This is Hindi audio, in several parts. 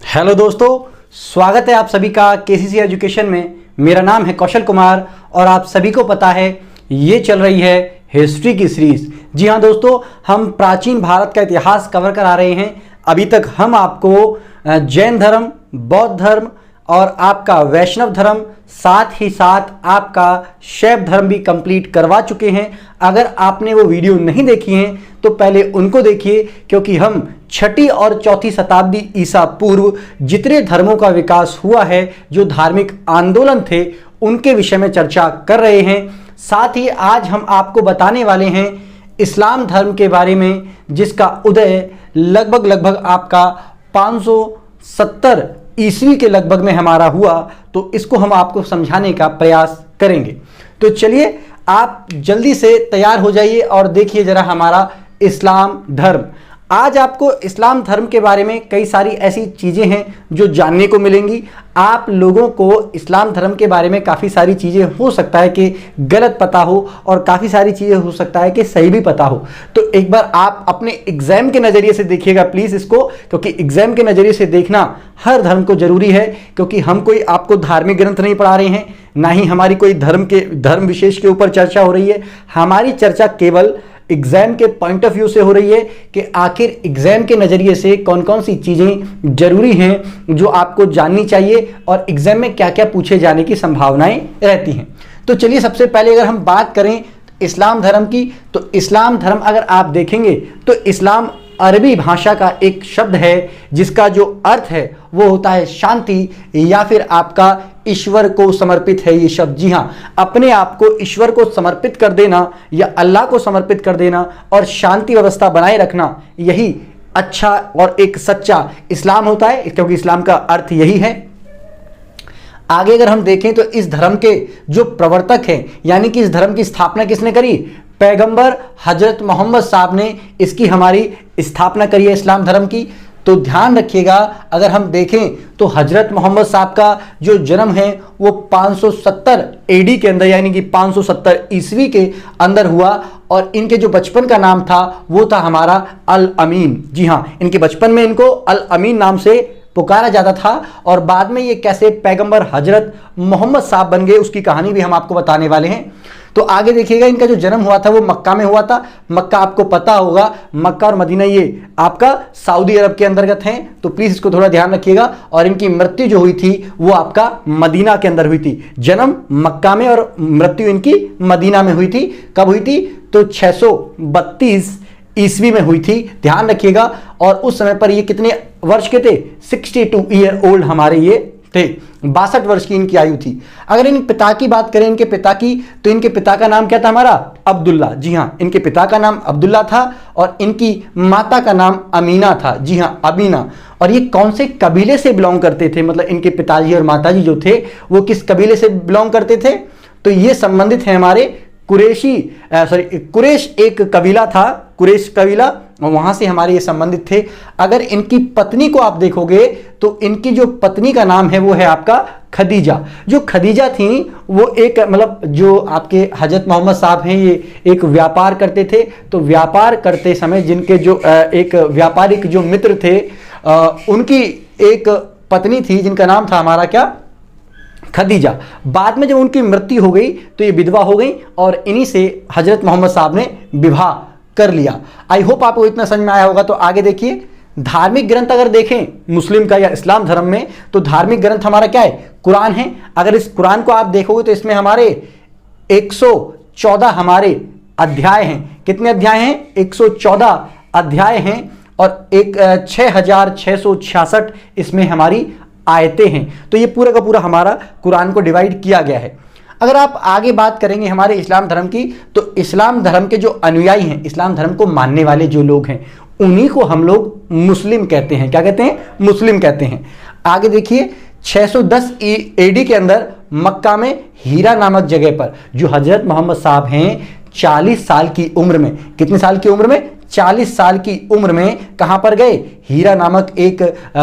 हेलो दोस्तों, स्वागत है आप सभी का केसीसी एजुकेशन में। मेरा नाम है कौशल कुमार और आप सभी को पता है ये चल रही है हिस्ट्री की सीरीज। जी हाँ दोस्तों, हम प्राचीन भारत का इतिहास कवर करा रहे हैं। अभी तक हम आपको जैन धर्म, बौद्ध धर्म और आपका वैष्णव धर्म, साथ ही साथ आपका शैव धर्म भी कंप्लीट करवा चुके हैं। अगर आपने वो वीडियो नहीं देखी हैं तो पहले उनको देखिए, क्योंकि हम छठी और चौथी शताब्दी ईसा पूर्व जितने धर्मों का विकास हुआ है, जो धार्मिक आंदोलन थे, उनके विषय में चर्चा कर रहे हैं। साथ ही आज हम आपको बताने वाले हैं इस्लाम धर्म के बारे में, जिसका उदय लगभग आपका 570 ईस्वी के लगभग में हमारा हुआ। तो इसको हम आपको समझाने का प्रयास करेंगे। तो चलिए आप जल्दी से तैयार हो जाइए और देखिए जरा हमारा इस्लाम धर्म। आज आपको इस्लाम धर्म के बारे में कई सारी ऐसी चीज़ें हैं जो जानने को मिलेंगी। आप लोगों को इस्लाम धर्म के बारे में काफ़ी सारी चीज़ें हो सकता है कि गलत पता हो और काफ़ी सारी चीज़ें हो सकता है कि सही भी पता हो। तो एक बार आप अपने एग्जाम के नज़रिए से देखिएगा प्लीज़ इसको, क्योंकि एग्जाम के नज़रिए से देखना हर धर्म को जरूरी है। क्योंकि हम कोई आपको धार्मिक ग्रंथ नहीं पढ़ा रहे हैं, ना ही हमारी कोई धर्म विशेष के ऊपर चर्चा हो रही है। हमारी चर्चा केवल एग्जाम के पॉइंट ऑफ व्यू से हो रही है कि आखिर एग्जाम के नज़रिए से कौन कौन सी चीज़ें जरूरी हैं जो आपको जाननी चाहिए और एग्जाम में क्या क्या पूछे जाने की संभावनाएं रहती हैं। तो चलिए सबसे पहले अगर हम बात करें इस्लाम धर्म की, तो इस्लाम धर्म अगर आप देखेंगे तो इस्लाम अरबी भाषा का एक शब्द है जिसका जो अर्थ है वो होता है शांति, या फिर आपका ईश्वर को समर्पित है ये शब्द। जी हाँ, अपने आप को ईश्वर को समर्पित कर देना या अल्लाह को समर्पित कर देना और शांति व्यवस्था बनाए रखना, यही अच्छा और एक सच्चा इस्लाम होता है, क्योंकि इस्लाम का अर्थ यही है। आगे अगर हम देखें तो इस धर्म के जो प्रवर्तक हैं, यानी कि इस धर्म की स्थापना किसने करी? पैगंबर हजरत मोहम्मद साहब ने इसकी हमारी स्थापना करी है इस्लाम धर्म की। तो ध्यान रखिएगा, अगर हम देखें तो हजरत मोहम्मद साहब का जो जन्म है वो 570 एडी के अंदर, यानी कि 570 ईस्वी के अंदर हुआ। और इनके जो बचपन का नाम था वो था हमारा अल अमीन। जी हाँ, इनके बचपन में इनको अल अमीन नाम से पुकारा जाता था। और बाद में ये कैसे पैगंबर हजरत मोहम्मद साहब बन गए उसकी कहानी भी हम आपको बताने वाले हैं। तो आगे देखिएगा, इनका जो जन्म हुआ था वो मक्का में हुआ था। मक्का आपको पता होगा, मक्का और मदीना ये आपका सऊदी अरब के अंतर्गत हैं, तो प्लीज इसको थोड़ा ध्यान रखिएगा। और इनकी मृत्यु जो हुई थी वो आपका मदीना के अंदर हुई थी। जन्म मक्का में और मृत्यु इनकी मदीना में हुई थी। कब हुई थी? तो 632 ईस्वी में हुई थी, ध्यान रखिएगा। और उस समय पर ये कितने वर्ष के थे? 62 ईयर ओल्ड हमारे ये थे, 62 वर्ष की इनकी आयु थी। अगर इन पिता की बात करें, इनके पिता की, तो इनके पिता का नाम क्या था हमारा? अब्दुल्ला। जी हाँ, इनके पिता का नाम अब्दुल्ला था और इनकी माता का नाम अमीना था। जी हाँ, अमीना। और ये कौन से कबीले से बिलोंग करते थे? मतलब इनके पिताजी और माताजी जो थे वो किस कबीले से बिलोंग करते थे? तो ये संबंधित है हमारे कुरैश एक कबीला था, कुरैश कबीला, और वहां से हमारे ये संबंधित थे। अगर इनकी पत्नी को आप देखोगे तो इनकी जो पत्नी का नाम है वो है आपका खदीजा। जो खदीजा थी वो एक मतलब जो आपके हजरत मोहम्मद साहब हैं ये एक व्यापार करते थे। तो व्यापार करते समय जिनके जो एक व्यापारिक जो मित्र थे, उनकी एक पत्नी थी जिनका नाम था हमारा क्या? खदीजा। बाद में जब उनकी मृत्यु हो गई तो ये विधवा हो गई और इन्हीं से हजरत मोहम्मद साहब ने विवाह कर लिया। आई होप आपको इतना समझ में आया होगा। तो आगे देखिए, धार्मिक ग्रंथ अगर देखें मुस्लिम का या इस्लाम धर्म में, तो धार्मिक ग्रंथ हमारा क्या है? कुरान है। अगर इस कुरान को आप देखोगे तो इसमें हमारे 114 हमारे अध्याय हैं। कितने अध्याय हैं? 114 अध्याय हैं और 6666 इसमें हमारी आयतें हैं। तो ये पूरा का पूरा हमारा कुरान को डिवाइड किया गया है। अगर आप आगे बात करेंगे हमारे इस्लाम धर्म की, तो इस्लाम धर्म के जो अनुयायी हैं, इस्लाम धर्म को मानने वाले जो लोग हैं, उन्हीं को हम लोग मुस्लिम कहते हैं। क्या कहते हैं? मुस्लिम कहते हैं। आगे देखिए, 610 एडी के अंदर मक्का में हीरा नामक जगह पर जो हजरत मोहम्मद साहब हैं 40 साल की उम्र में, कितने साल की उम्र में? 40 साल की उम्र में कहां पर गए? हीरा नामक एक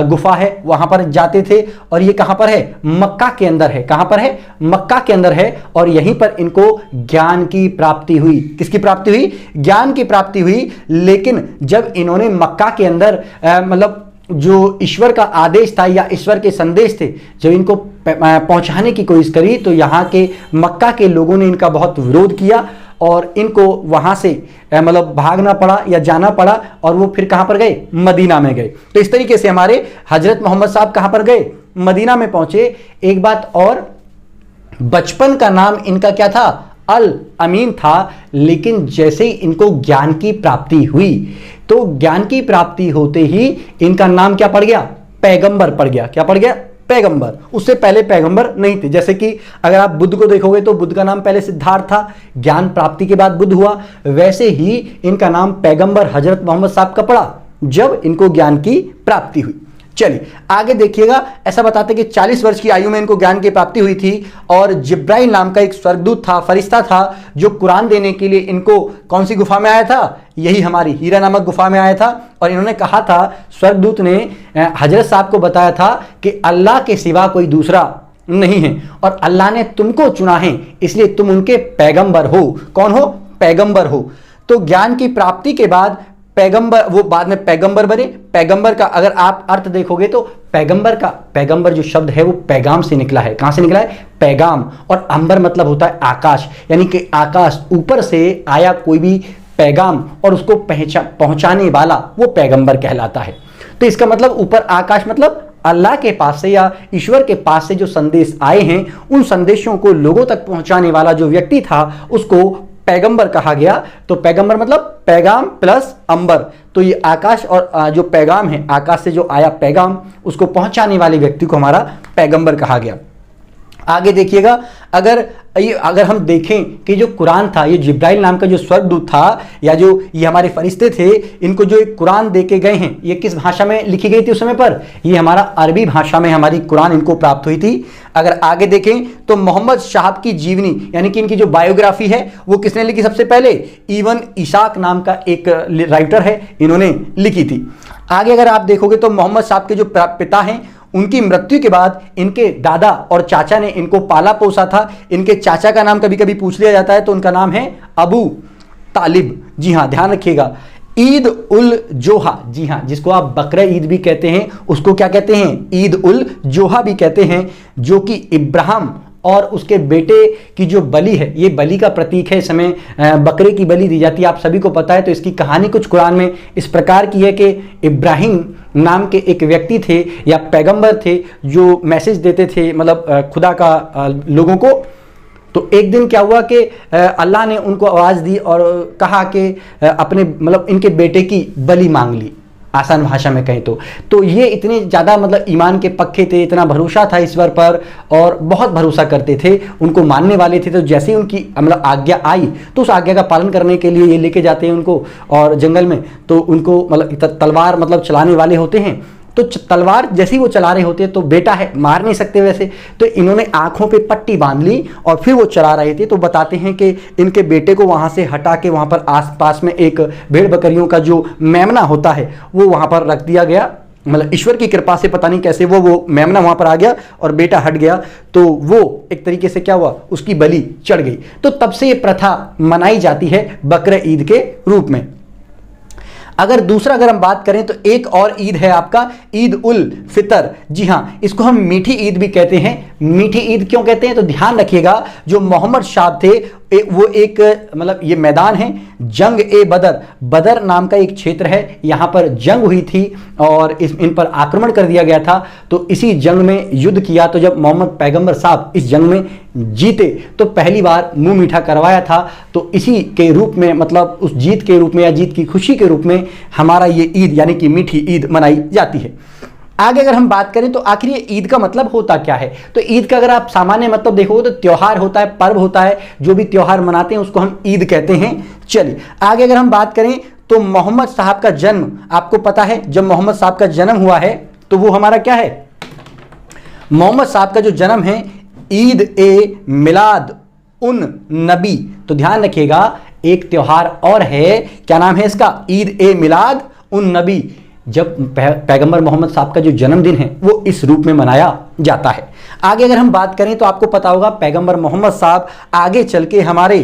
गुफा है, वहां पर जाते थे। और ये कहां पर है? मक्का के अंदर है। कहां पर है? मक्का के अंदर है। और यहीं पर इनको ज्ञान की प्राप्ति हुई। किसकी प्राप्ति हुई? ज्ञान की प्राप्ति हुई। लेकिन जब इन्होंने मक्का के अंदर मतलब जो ईश्वर का आदेश था या ईश्वर के संदेश थे, जब इनको पहुंचाने की कोशिश करी तो यहाँ के मक्का के लोगों ने इनका बहुत विरोध किया और इनको वहां से मतलब भागना पड़ा या जाना पड़ा और वो फिर कहां पर गए, मदीना में गए। तो इस तरीके से हमारे हजरत मोहम्मद साहब कहां पर गए, मदीना में पहुंचे। एक बात और, बचपन का नाम इनका क्या था, अल अमीन था, लेकिन जैसे ही इनको ज्ञान की प्राप्ति हुई तो ज्ञान की प्राप्ति होते ही इनका नाम क्या पड़ गया, पैगंबर पड़ गया। क्या पड़ गया, पैगंबर। उससे पहले पैगंबर नहीं थे। जैसे कि अगर आप बुद्ध को देखोगे तो बुद्ध का नाम पहले सिद्धार्थ था, ज्ञान प्राप्ति के बाद बुद्ध हुआ, वैसे ही इनका नाम पैगंबर हजरत मोहम्मद साहब का पड़ा जब इनको ज्ञान की प्राप्ति हुई। चलिए आगे देखिएगा, ऐसा बताते कि 40 वर्ष की आयु में इनको ज्ञान की प्राप्ति हुई थी और जिब्राइल नाम का एक स्वर्गदूत था, फरिश्ता था, जो कुरान देने के लिए इनको कौन सी गुफा में आया था, यही हमारी हीरा नामक गुफा में आया था। और इन्होंने कहा था, स्वर्गदूत ने हजरत साहब को बताया था कि अल्लाह के सिवा कोई दूसरा नहीं है और अल्लाह ने तुमको चुना है, इसलिए तुम उनके पैगंबर हो। कौन हो, पैगंबर हो। तो ज्ञान की प्राप्ति के बाद पैगंबर, वो बाद में पैगंबर बने। पैगंबर का अगर आप अर्थ देखोगे तो पैगंबर का, पैगंबर जो शब्द है वो पैगाम से निकला है। कहां से निकला है, पैगाम। और अंबर मतलब होता है आकाश, यानी कि आकाश, ऊपर से आया कोई भी पैगाम और उसको पहुंचाने वाला वो पैगंबर कहलाता है। तो इसका मतलब ऊपर आकाश मतलब अल्लाह के पास से या ईश्वर के पास से जो संदेश आए हैं उन संदेशों को लोगों तक पहुंचाने वाला जो व्यक्ति था उसको पैगंबर कहा गया। तो पैगंबर मतलब पैगाम प्लस अंबर, तो ये आकाश और जो पैगाम है, आकाश से जो आया पैगाम, उसको पहुंचाने वाले व्यक्ति को हमारा पैगंबर कहा गया। आगे देखिएगा, अगर हम देखें कि जो कुरान था, ये जिब्राइल नाम का जो स्वर्गदूत था या जो ये हमारे फरिश्ते थे, इनको जो एक कुरान दे के गए हैं, ये किस भाषा में लिखी गई थी उस समय पर, ये हमारा अरबी भाषा में हमारी कुरान इनको प्राप्त हुई थी। अगर आगे देखें तो मोहम्मद साहब की जीवनी यानी कि इनकी जो बायोग्राफी है वो किसने लिखी सबसे पहले, इवन इसाक नाम का एक राइटर है, इन्होंने लिखी थी। आगे अगर आप देखोगे तो मोहम्मद साहब के जो पिता हैं, उनकी मृत्यु के बाद इनके दादा और चाचा ने इनको पाला पोसा था। इनके चाचा का नाम कभी कभी पूछ लिया जाता है तो उनका नाम है अबू तालिब। जी हाँ, ध्यान रखिएगा। ईद उल जोहा, जी हाँ, जिसको आप बकरा ईद भी कहते हैं, उसको क्या कहते हैं, ईद उल जोहा भी कहते हैं, जो कि इब्राहिम और उसके बेटे की जो बलि है, ये बलि का प्रतीक है। इस समय बकरे की बलि दी जाती है, आप सभी को पता है। तो इसकी कहानी कुछ कुरान में इस प्रकार की है कि इब्राहिम नाम के एक व्यक्ति थे या पैगंबर थे जो मैसेज देते थे, मतलब खुदा का लोगों को। तो एक दिन क्या हुआ कि अल्लाह ने उनको आवाज़ दी और कहा कि अपने मतलब इनके बेटे की बलि मांग ली, आसान भाषा में कहें तो ये इतने ज़्यादा मतलब ईमान के पक्के थे, इतना भरोसा था ईश्वर पर और बहुत भरोसा करते थे, उनको मानने वाले थे। तो जैसे ही उनकी मतलब आज्ञा आई तो उस आज्ञा का पालन करने के लिए ये लेके जाते हैं उनको और जंगल में, तो उनको मतलब तलवार मतलब चलाने वाले होते हैं। तो तलवार जैसे ही वो चला रहे होते तो बेटा है, मार नहीं सकते वैसे, तो इन्होंने आंखों पे पट्टी बांध ली और फिर वो चला रहे थे। तो बताते हैं कि इनके बेटे को वहाँ से हटा के वहाँ पर आसपास में एक भेड़ बकरियों का जो मेमना होता है वो वहाँ पर रख दिया गया। मतलब ईश्वर की कृपा से पता नहीं कैसे वो मेमना वहाँ पर आ गया और बेटा हट गया, तो वो एक तरीके से क्या हुआ, उसकी बलि चढ़ गई। तो तब से ये प्रथा मनाई जाती है बकरा ईद के रूप में। अगर हम बात करें तो एक और ईद है आपका ईद उल फितर। जी हाँ, इसको हम मीठी ईद भी कहते हैं। मीठी ईद क्यों कहते हैं, तो ध्यान रखिएगा, जो मोहम्मद साहब थे वो एक मतलब ये मैदान है जंग ए बदर, बदर नाम का एक क्षेत्र है, यहाँ पर जंग हुई थी और इन पर आक्रमण कर दिया गया था। तो इसी जंग में युद्ध किया। तो जब मोहम्मद पैगंबर साहब इस जंग में जीते तो पहली बार मुंह मीठा करवाया था। तो इसी के रूप में मतलब उस जीत के रूप में या जीत की खुशी के रूप में हमारा ये ईद यानी कि मीठी ईद मनाई जाती है। आगे अगर हम बात करें तो आखिर ये ईद का मतलब होता क्या है, तो ईद का अगर आप सामान्य मतलब देखोगे तो त्योहार होता है, पर्व होता है, जो भी त्योहार मनाते हैं उसको हम ईद कहते हैं। चलिए आगे अगर हम बात करें तो मोहम्मद साहब का जन्म, आपको पता है जब मोहम्मद साहब का जन्म हुआ है तो वो हमारा क्या है, मोहम्मद साहब का जो जन्म है ईद ए मिलाद उन नबी। तो ध्यान रखिएगा, एक त्योहार और है, क्या नाम है इसका, ईद ए मिलाद उन नबी। जब पैगंबर मोहम्मद साहब का जो जन्मदिन है वो इस रूप में मनाया जाता है। आगे अगर हम बात करें तो आपको पता होगा पैगंबर मोहम्मद साहब आगे चल के हमारे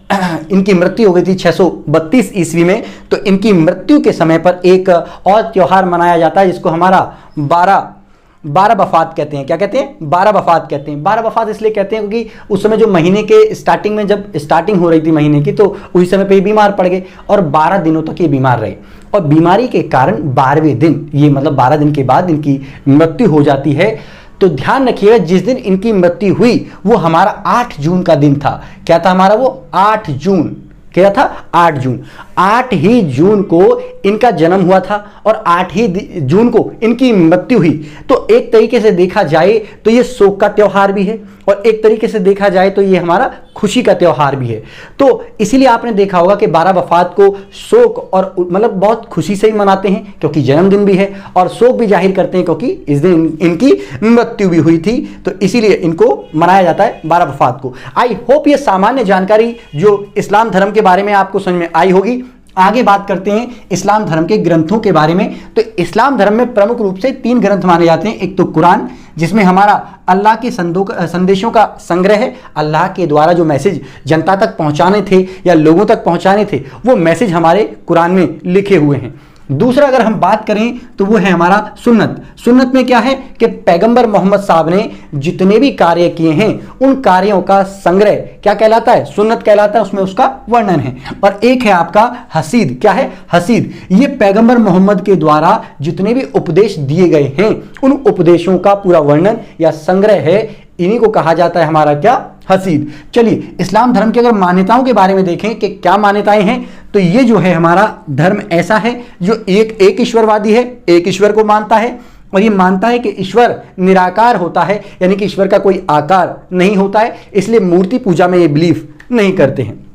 इनकी मृत्यु हो गई थी 632 ईस्वी में। तो इनकी मृत्यु के समय पर एक और त्योहार मनाया जाता है जिसको हमारा 12 वफात कहते हैं। क्या कहते हैं? 12 वफात कहते हैं। 12 वफात इसलिए कहते हैं क्योंकि उस समय जो महीने के स्टार्टिंग में जब स्टार्टिंग हो रही थी महीने की, तो उसी समय पे ये बीमार पड़ गए और 12 दिनों तक ये बीमार रहे और बीमारी के कारण 12वें दिन, ये मतलब 12 दिन के बाद इनकी मृत्यु हो जाती है। तो ध्यान रखिएगा, जिस दिन इनकी मृत्यु हुई वो हमारा 8 जून का दिन था। क्या था हमारा वो? 8 जून। क्या था? 8 जून। 8 ही जून को इनका जन्म हुआ था और 8 ही जून को इनकी मृत्यु हुई। तो एक तरीके से देखा जाए तो ये शोक का त्योहार भी है और एक तरीके से देखा जाए तो ये हमारा खुशी का त्योहार भी है। तो इसीलिए आपने देखा होगा कि 12 वफात को शोक और मतलब बहुत खुशी से ही मनाते हैं क्योंकि जन्मदिन भी है, और शोक भी जाहिर करते हैं क्योंकि इस दिन इनकी मृत्यु भी हुई थी। तो इसीलिए इनको मनाया जाता है 12 वफात को। आई होप ये सामान्य जानकारी जो इस्लाम धर्म के बारे में आपको समझ में आई होगी। आगे बात करते हैं इस्लाम धर्म के ग्रंथों के बारे में। तो इस्लाम धर्म में प्रमुख रूप से 3 ग्रंथ माने जाते हैं। एक तो कुरान, जिसमें हमारा अल्लाह के संदेशों का संग्रह है। अल्लाह के द्वारा जो मैसेज जनता तक पहुंचाने थे या लोगों तक पहुंचाने थे वो मैसेज हमारे कुरान में लिखे हुए हैं। दूसरा अगर हम बात करें तो वो है हमारा सुन्नत। सुन्नत में क्या है कि पैगंबर मोहम्मद साहब ने जितने भी कार्य किए हैं उन कार्यों का संग्रह क्या कहलाता है? सुन्नत कहलाता है, उसमें उसका वर्णन है। और एक है आपका हसीद। क्या है? हसीद। ये पैगंबर मोहम्मद के द्वारा जितने भी उपदेश दिए गए हैं उन उपदेशों का पूरा वर्णन या संग्रह है, इन्हीं को कहा जाता है हमारा क्या? हसीद। चलिए इस्लाम धर्म की अगर मान्यताओं के बारे में देखें कि क्या मान्यताएं हैं, तो ये जो है हमारा धर्म ऐसा है जो एक ईश्वरवादी है, एक ईश्वर को मानता है और ये मानता है कि ईश्वर निराकार होता है, यानी कि ईश्वर का कोई आकार नहीं होता है, इसलिए मूर्ति पूजा में ये बिलीव नहीं करते हैं।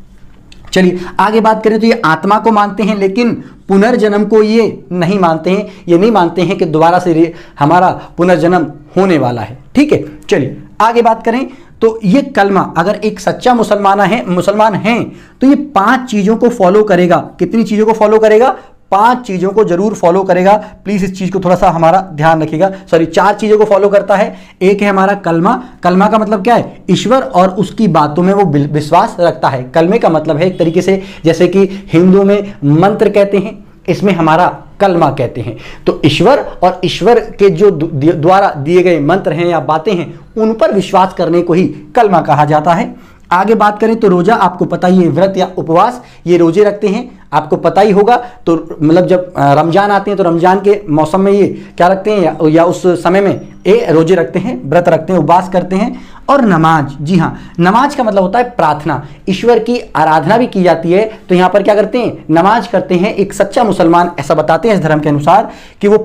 चलिए आगे बात करें तो ये आत्मा को मानते हैं लेकिन पुनर्जन्म को ये नहीं मानते हैं। ये नहीं मानते हैं कि दोबारा से हमारा पुनर्जन्म होने वाला है। ठीक है, चलिए आगे बात करें तो ये कलमा, अगर एक सच्चा मुसलमान है तो ये 5 चीजों को फॉलो करेगा। कितनी चीजों को फॉलो करेगा? 5 चीजों को जरूर फॉलो करेगा। प्लीज इस चीज को थोड़ा सा हमारा ध्यान रखिएगा। 4 चीजों को फॉलो करता है। एक है हमारा कलमा। कलमा का मतलब क्या है? ईश्वर और उसकी बातों में वो विश्वास रखता है। कलमे का मतलब है एक तरीके से जैसे कि हिंदू में मंत्र कहते हैं, इसमें हमारा कलमा कहते हैं। तो ईश्वर और ईश्वर के जो द्वारा दिए गए मंत्र हैं या बातें हैं उन पर विश्वास करने को ही कलमा कहा जाता है। आगे बात करें तो रोजा, आपको पता ही है, व्रत या उपवास ये रोजे रखते हैं, आपको पता ही होगा। तो मतलब जब रमजान आते हैं तो रमजान के मौसम में ये क्या रखते हैं या उस समय में ये रोजे रखते हैं, व्रत रखते हैं, उपवास करते हैं। और नमाज, जी हाँ, नमाज का मतलब होता है प्रार्थना, ईश्वर की आराधना भी की जाती है। तो यहाँ पर क्या करते हैं? नमाज करते हैं। एक सच्चा मुसलमान ऐसा बताते हैं इस धर्म के अनुसार कि वो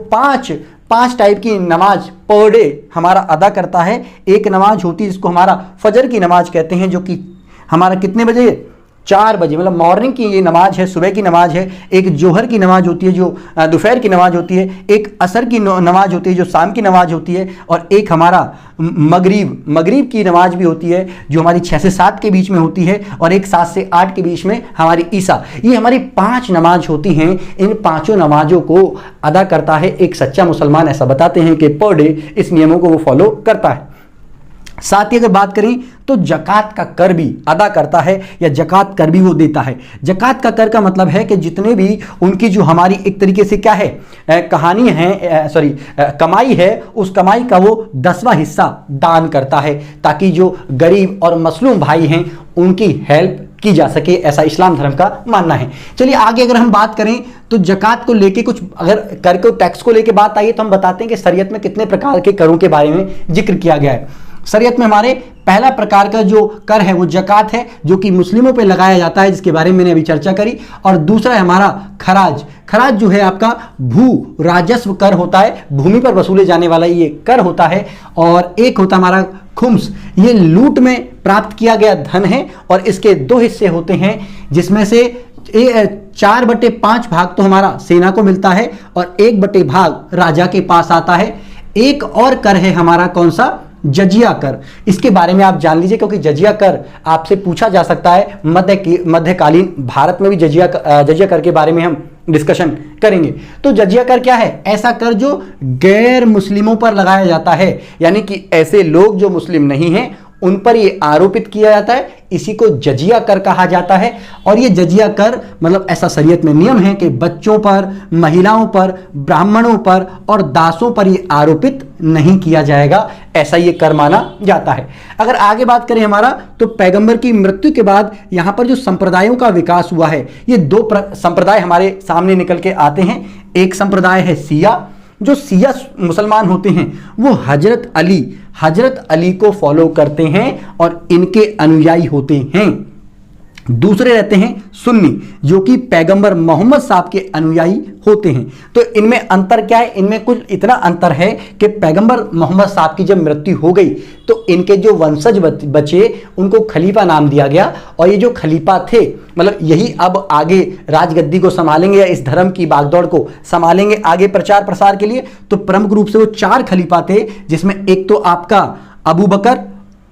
5 टाइप की नमाज पर डे हमारा अदा करता है। एक नमाज होती है जिसको हमारा फजर की नमाज कहते हैं, जो कि हमारा कितने बजे? 4 बजे, मतलब मॉर्निंग की ये नमाज है, सुबह की नमाज है। एक जोहर की नमाज होती है जो दोपहर की नमाज होती है। एक असर की नमाज होती है जो शाम की नमाज होती है। और एक हमारा मगरिब की नमाज भी होती है जो हमारी 6 से 7 के बीच में होती है। और एक 7 से 8 के बीच में हमारी ईसा। ये हमारी 5 नमाज होती हैं। इन 5 नमाजों को अदा करता है एक सच्चा मुसलमान, ऐसा बताते हैं कि पर डे इस नियमों को वो फॉलो करता है। साथ ही अगर बात करें तो जकात का कर भी अदा करता है या जकात कर भी वो देता है। जकात का कर का मतलब है कि जितने भी उनकी जो हमारी एक तरीके से क्या है कहानी है, कमाई है, उस कमाई का वो 10वां हिस्सा दान करता है ताकि जो गरीब और मसलूम भाई हैं उनकी हेल्प की जा सके, ऐसा इस्लाम धर्म का मानना है। चलिए आगे अगर हम बात करें तो जकात को लेके कुछ, अगर कर को टैक्स को लेके बात आई है तो हम बताते हैं कि शरीयत में कितने प्रकार के करों के बारे में जिक्र किया गया है। शरीयत में हमारे पहला प्रकार का जो कर है वो जकात है, जो कि मुस्लिमों पे लगाया जाता है, जिसके बारे में मैंने अभी चर्चा करी। और दूसरा है हमारा खराज। खराज जो है आपका भू राजस्व कर होता है, भूमि पर वसूले जाने वाला ये कर होता है। और एक होता हमारा खुम्स, ये लूट में प्राप्त किया गया धन है और इसके 2 हिस्से होते हैं, जिसमें से 4/5 भाग तो हमारा सेना को मिलता है और 1/5 भाग राजा के पास आता है। एक और कर है हमारा कौन सा? जजिया कर। इसके बारे में आप जान लीजिए क्योंकि जजिया कर आपसे पूछा जा सकता है। मध्यकालीन भारत में भी जजिया कर के बारे में हम डिस्कशन करेंगे। तो जजिया कर क्या है? ऐसा कर जो गैर मुस्लिमों पर लगाया जाता है, यानी कि ऐसे लोग जो मुस्लिम नहीं हैं उन पर ये आरोपित किया जाता है। इसी को जजिया कर कहा जाता है। और ये जजिया कर मतलब ऐसा शरीयत में नियम है कि बच्चों पर, महिलाओं पर, ब्राह्मणों पर और दासों पर ये आरोपित नहीं किया जाएगा, ऐसा ये कर माना जाता है। अगर आगे बात करें हमारा, तो पैगंबर की मृत्यु के बाद यहां पर जो संप्रदायों का विकास हुआ है, ये दो संप्रदाय हमारे सामने निकल के आते हैं। एक संप्रदाय है शिया। जो शिया मुसलमान होते हैं वो हजरत अली को फॉलो करते हैं और इनके अनुयायी होते हैं। दूसरे रहते हैं सुन्नी, जो कि पैगंबर मोहम्मद साहब के अनुयायी होते हैं। तो इनमें अंतर क्या है? इनमें कुछ इतना अंतर है कि पैगंबर मोहम्मद साहब की जब मृत्यु हो गई तो इनके जो वंशज बचे उनको खलीफा नाम दिया गया। और ये जो खलीफा थे, मतलब यही अब आगे राजगद्दी को संभालेंगे या इस धर्म की बागदौड़ को संभालेंगे आगे प्रचार प्रसार के लिए। तो प्रमुख रूप से वो 4 खलीफा थे, जिसमें एक तो आपका अबू बकर,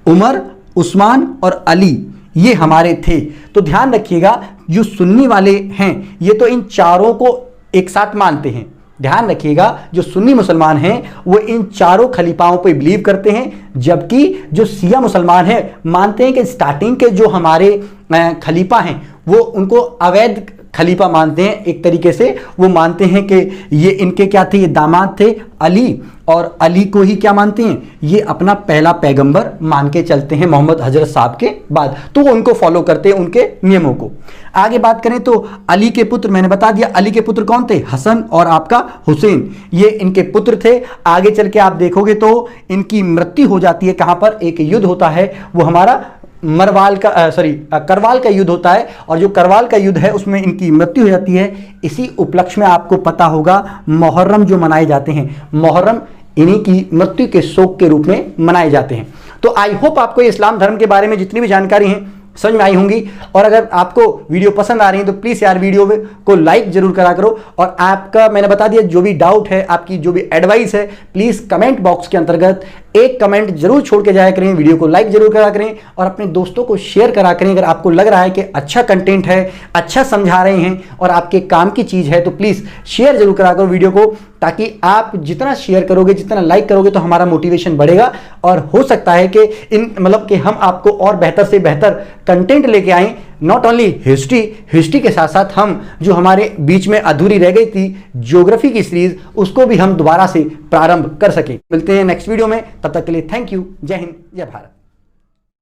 उमर, उस्मान और अली, ये हमारे थे। तो ध्यान रखिएगा, जो सुन्नी वाले हैं ये तो इन चारों को एक साथ मानते हैं। ध्यान रखिएगा, जो सुन्नी मुसलमान हैं वो इन चारों खलीफाओं पे बिलीव करते हैं, जबकि जो शिया मुसलमान हैं मानते हैं कि स्टार्टिंग के जो हमारे खलीफा हैं वो उनको अवैध खलीफा मानते हैं। एक तरीके से वो मानते हैं कि ये इनके क्या थे, ये दामाद थे अली, और अली को ही क्या मानते हैं, ये अपना पहला पैगंबर मान के चलते हैं मोहम्मद हजरत साहब के बाद। तो वो उनको फॉलो करते हैं, उनके नियमों को। आगे बात करें तो अली के पुत्र, मैंने बता दिया अली के पुत्र कौन थे, हसन और आपका हुसैन, ये इनके पुत्र थे। आगे चल के आप देखोगे तो इनकी मृत्यु हो जाती है। कहां पर? एक युद्ध होता है, वो हमारा करवाल का युद्ध होता है। और जो करवाल का युद्ध है उसमें इनकी मृत्यु हो जाती है। इसी उपलक्ष्य में आपको पता होगा मुहर्रम जो मनाए जाते हैं, मुहर्रम इन्हीं की मृत्यु के शोक के रूप में मनाए जाते हैं। तो आई होप आपको इस्लाम धर्म के बारे में जितनी भी जानकारी है समझ में आई होंगी। और अगर आपको वीडियो पसंद आ रही है तो प्लीज़ यार वीडियो को लाइक जरूर करा करो। और आपका मैंने बता दिया, जो भी डाउट है, आपकी जो भी एडवाइस है, प्लीज़ कमेंट बॉक्स के अंतर्गत एक कमेंट जरूर छोड़ के जाया करें, वीडियो को लाइक जरूर करा करें और अपने दोस्तों को शेयर करा करें। अगर आपको लग रहा है कि अच्छा कंटेंट है, अच्छा समझा रहे हैं और आपके काम की चीज़ है, तो प्लीज़ शेयर जरूर करा करो वीडियो को, ताकि आप जितना शेयर करोगे, जितना लाइक करोगे तो हमारा मोटिवेशन बढ़ेगा। और हो सकता है कि कि हम आपको और बेहतर से बेहतर कंटेंट लेके आएँ। नॉट ओनली हिस्ट्री के साथ साथ हम जो हमारे बीच में अधूरी रह गई थी ज्योग्राफी की सीरीज, उसको भी हम दोबारा से प्रारंभ कर सकें। मिलते हैं नेक्स्ट वीडियो में, तब तक के लिए थैंक यू। जय हिंद, जय भारत।